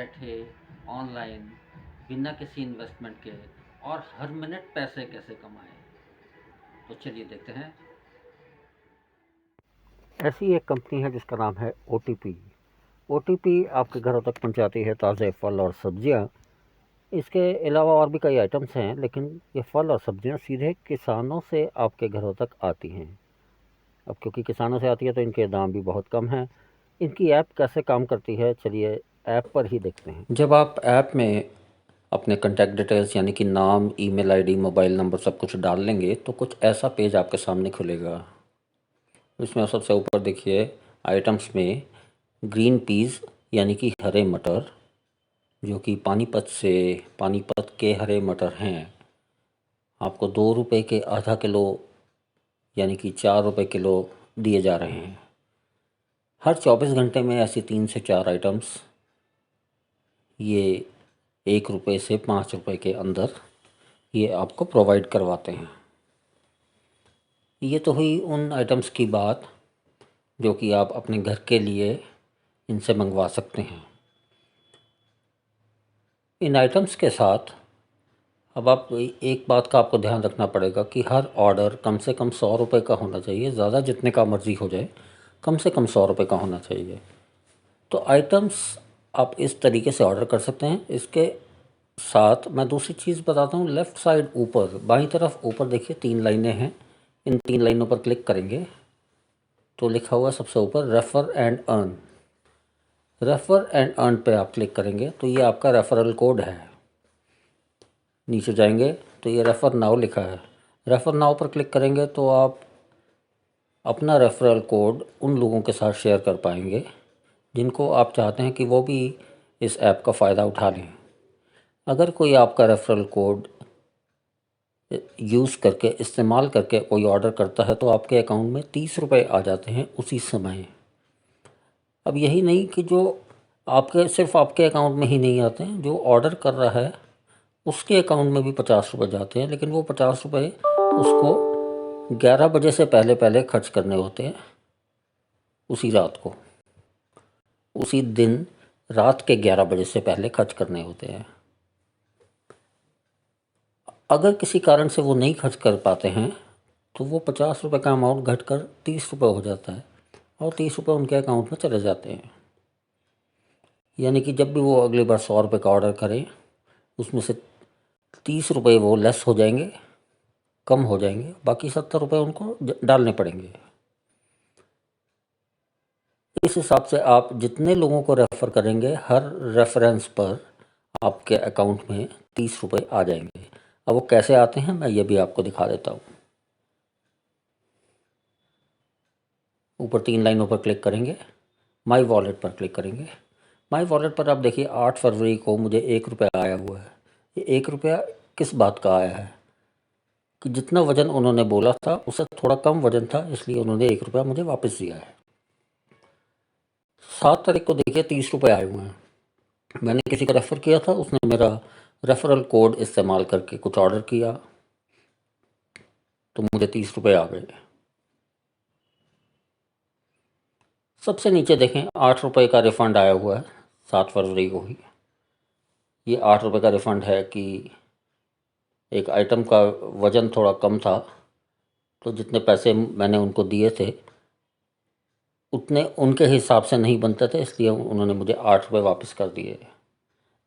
बैठे ऑनलाइन बिना किसी इन्वेस्टमेंट के और हर मिनट पैसे कैसे कमाएं। तो चलिए देखते हैं। ऐसी एक कंपनी है जिसका नाम है OTP। OTP आपके घरों तक पहुंचाती है ताज़े फल और सब्जियां। इसके अलावा और भी कई आइटम्स हैं, लेकिन ये फल और सब्जियां सीधे किसानों से आपके घरों तक आती हैं। अब क्योंकि किसानों से आती है तो इनके दाम भी बहुत कम हैं। इनकी ऐप कैसे काम करती है, चलिए ऐप पर ही देखते हैं। जब आप ऐप में अपने कॉन्टैक्ट डिटेल्स यानी कि नाम, ईमेल आईडी, मोबाइल नंबर सब कुछ डाल लेंगे तो कुछ ऐसा पेज आपके सामने खुलेगा। इसमें सबसे ऊपर देखिए आइटम्स में ग्रीन पीस यानी कि हरे मटर, जो कि पानीपत के हरे मटर हैं, आपको 2 रुपये के आधा किलो यानी कि 4 रुपये किलो दिए जा रहे हैं। हर 24 घंटे में ऐसी 3 से 4 आइटम्स ये 1 रुपये से 5 रुपये के अंदर ये आपको प्रोवाइड करवाते हैं। ये तो हुई उन आइटम्स की बात जो कि आप अपने घर के लिए इनसे मंगवा सकते हैं। इन आइटम्स के साथ अब आप एक बात का आपको ध्यान रखना पड़ेगा कि हर ऑर्डर कम से कम 100 रुपये का होना चाहिए। ज़्यादा जितने का मर्ज़ी हो जाए, कम से कम 100 रुपये का होना चाहिए। तो आइटम्स आप इस तरीके से ऑर्डर कर सकते हैं। इसके साथ मैं दूसरी चीज़ बताता हूँ। लेफ़्ट साइड ऊपर बाईं तरफ ऊपर देखिए 3 लाइनें हैं। इन 3 लाइनों पर क्लिक करेंगे तो लिखा हुआ सबसे ऊपर refer and earn. Refer and earn पे आप क्लिक करेंगे तो ये आपका रेफ़रल कोड है। नीचे जाएंगे तो ये रेफ़र नाउ लिखा है। रेफ़र नाउ पर क्लिक करेंगे तो आप अपना रेफ़रल कोड उन लोगों के साथ शेयर कर पाएंगे जिनको आप चाहते हैं कि वो भी इस ऐप का फ़ायदा उठा लें। अगर कोई आपका रेफ़रल कोड यूज़ करके, इस्तेमाल करके कोई ऑर्डर करता है तो आपके अकाउंट में 30 रुपये आ जाते हैं उसी समय। अब यही नहीं कि जो सिर्फ आपके अकाउंट में ही नहीं आते हैं, जो ऑर्डर कर रहा है उसके अकाउंट में भी 50 रुपये जाते हैं, लेकिन वो 50 रुपये उसको 11 बजे से पहले पहले खर्च करने होते हैं। उसी रात को, उसी दिन रात के 11 बजे से पहले खर्च करने होते हैं। अगर किसी कारण से वो नहीं खर्च कर पाते हैं तो वो 50 रुपये का अमाउंट घटकर 30 रुपये हो जाता है और 30 रुपये उनके अकाउंट में चले जाते हैं। यानी कि जब भी वो अगली बार 100 रुपये का ऑर्डर करें, उसमें से 30 रुपये वो लेस हो जाएंगे, कम हो जाएंगे, बाकी 70 रुपये उनको डालने पड़ेंगे। इस हिसाब से आप जितने लोगों को रेफ़र करेंगे, हर रेफरेंस पर आपके अकाउंट में 30 रुपये आ जाएंगे। अब वो कैसे आते हैं मैं ये भी आपको दिखा देता हूँ। ऊपर 3 लाइनों पर क्लिक करेंगे, माई वॉलेट पर क्लिक करेंगे। माई वॉलेट पर आप देखिए 8 फरवरी को मुझे 1 रुपया आया हुआ है। ये 1 रुपया किस बात का आया है कि जितना वज़न उन्होंने बोला था उससे थोड़ा कम वज़न था, इसलिए उन्होंने 1 रुपया मुझे वापस दिया है। 7 तारीख को देखिए 30 रुपये आए हुए हैं। मैंने किसी का रेफ़र किया था, उसने मेरा रेफ़रल कोड इस्तेमाल करके कुछ ऑर्डर किया तो मुझे 30 रुपये आ गए। सबसे नीचे देखें 8 रुपये का रिफ़ंड आया हुआ है 7 फरवरी को ही। ये 8 रुपये का रिफ़ंड है कि एक आइटम का वज़न थोड़ा कम था, तो जितने पैसे मैंने उनको दिए थे उतने उनके हिसाब से नहीं बनते थे, इसलिए उन्होंने मुझे 8 रुपये वापस कर दिए।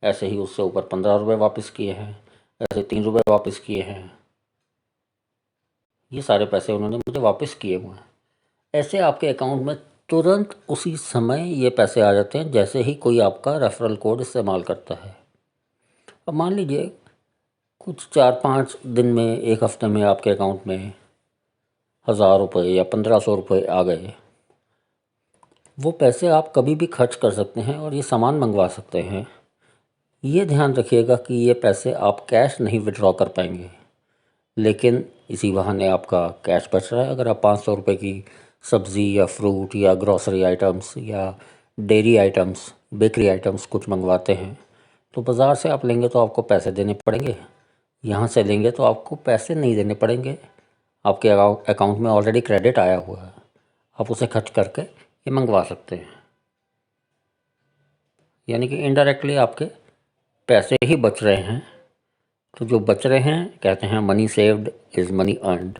ऐसे ही उससे ऊपर 15 रुपये वापस किए हैं, ऐसे 3 रुपये वापस किए हैं। ये सारे पैसे उन्होंने मुझे वापस किए हुए हैं। ऐसे आपके अकाउंट में तुरंत उसी समय ये पैसे आ जाते हैं जैसे ही कोई आपका रेफ़रल कोड इस्तेमाल करता है। अब मान लीजिए कुछ 4-5 दिन में, एक हफ़्ते में आपके अकाउंट में 1000 रुपये या 1500 रुपये आ गए। वो पैसे आप कभी भी खर्च कर सकते हैं और ये सामान मंगवा सकते हैं। ये ध्यान रखिएगा कि ये पैसे आप कैश नहीं विड्रॉ कर पाएंगे, लेकिन इसी बहाने आपका कैश बच रहा है। अगर आप 500 रुपये की सब्ज़ी या फ्रूट या ग्रॉसरी आइटम्स या डेयरी आइटम्स, बेकरी आइटम्स कुछ मंगवाते हैं तो बाज़ार से आप लेंगे तो आपको पैसे देने पड़ेंगे, यहाँ से लेंगे तो आपको पैसे नहीं देने पड़ेंगे। आपके अकाउंट में ऑलरेडी क्रेडिट आया हुआ है, आप उसे खर्च करके ये मंगवा सकते हैं। यानी कि इनडायरेक्टली आपके पैसे ही बच रहे हैं। तो जो बच रहे हैं, कहते हैं money saved is money earned.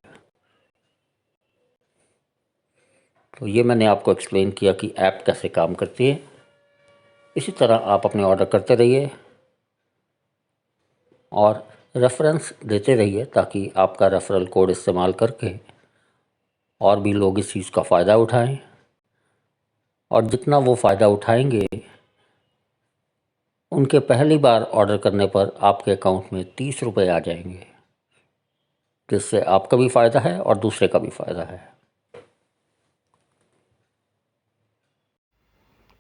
तो ये मैंने आपको एक्सप्लेन किया कि ऐप कैसे काम करती है। इसी तरह आप अपने ऑर्डर करते रहिए और रेफरेंस देते रहिए, ताकि आपका रेफरल कोड इस्तेमाल करके और भी लोग इस चीज़ का फ़ायदा उठाएं। और जितना वो फ़ायदा उठाएंगे, उनके पहली बार ऑर्डर करने पर आपके अकाउंट में 30 रुपये आ जाएंगे, जिससे आपका भी फ़ायदा है और दूसरे का भी फ़ायदा है।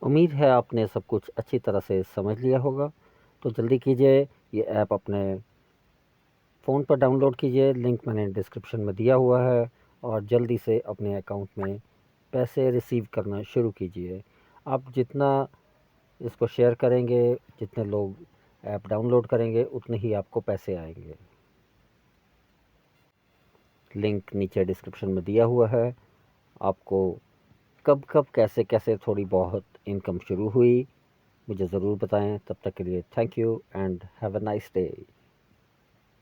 उम्मीद है आपने सब कुछ अच्छी तरह से समझ लिया होगा। तो जल्दी कीजिए, ये ऐप अपने फ़ोन पर डाउनलोड कीजिए, लिंक मैंने डिस्क्रिप्शन में दिया हुआ है, और जल्दी से अपने अकाउंट में पैसे रिसीव करना शुरू कीजिए। आप जितना इसको शेयर करेंगे, जितने लोग ऐप डाउनलोड करेंगे, उतने ही आपको पैसे आएंगे। लिंक नीचे डिस्क्रिप्शन में दिया हुआ है। आपको कब कब कैसे कैसे थोड़ी बहुत इनकम शुरू हुई, मुझे ज़रूर बताएं। तब तक के लिए thank you and have a nice day.